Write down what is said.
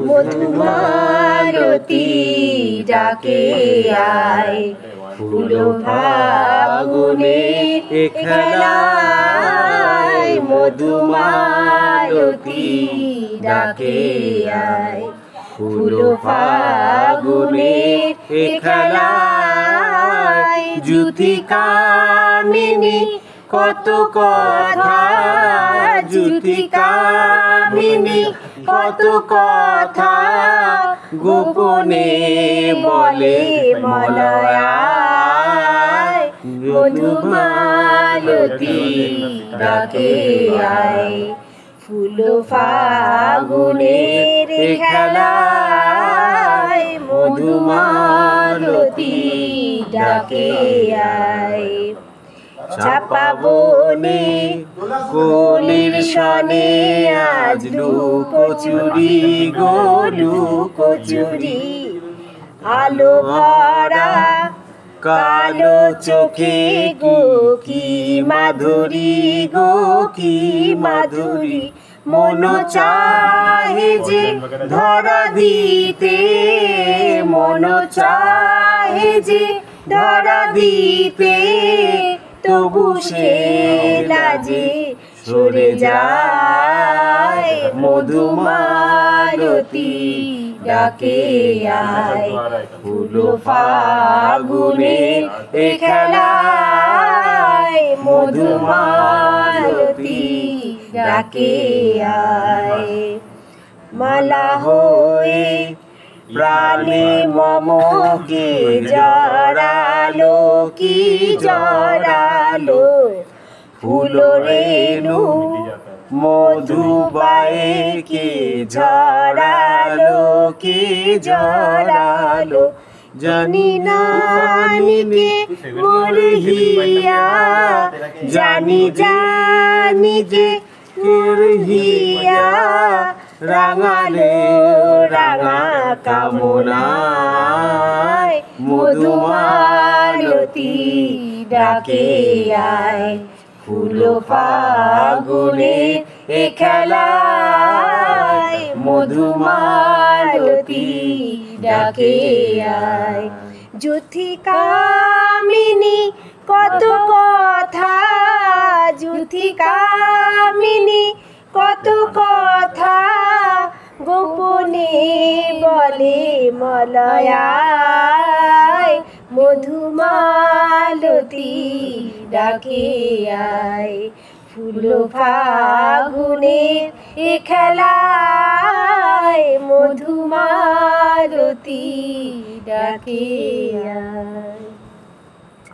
মধুমালতী ডাকে আয়, ফুল ফাগুনের খেলায় মধুমালতী ডাকে আয়, ফুল ফাগুনের খেলায় যুথিকামিনী কত কথা, যুথিকামিনী কত কথা গোপনে বলে মলয়ায়, মধুমালতী ডাকে আয়, ফুল ফাগুনের খেলায় মধুমালতী ডাকে আয়। চাপা বনে কোলের সনে আজ লুকোচুরি গো লুকোচুরি, আলো ভরা কালো চোখে গো কি মাধুরী গো কি মাধুরী, মন চাহে যে ধরা দিতে, মন চাহে যে ধরা দিতে, তবু সে লাজে সরে যায়, মধুমালতী ডাকে আয়, ফুল ফাগুনের খেলায় মধুমালতী ডাকে আয়। মালা হয়ে প্রাণে মমকে জড়ালো কি জড়ালো, ফুল রেণু মধুবাইকে ঝরালো কি ঝরালো, জানি না নিকে মোর হিয়া, জানি জানি যে মোর হিয়া, রাঙালে রাঙা কামনায় মধুমালতী ডাকে আয়, ফুল ফাগুনের খেলায় মধুমালতী ডাকে আয়। যুথিকামিনী কত কথা, যুথিকামিনী কত কথা গোপনে বলে মলয়ায়, মধুমালতী ডাকে আয়, ফুল ফাগুনের খেলায় মধুমালতী ডাকে আয়।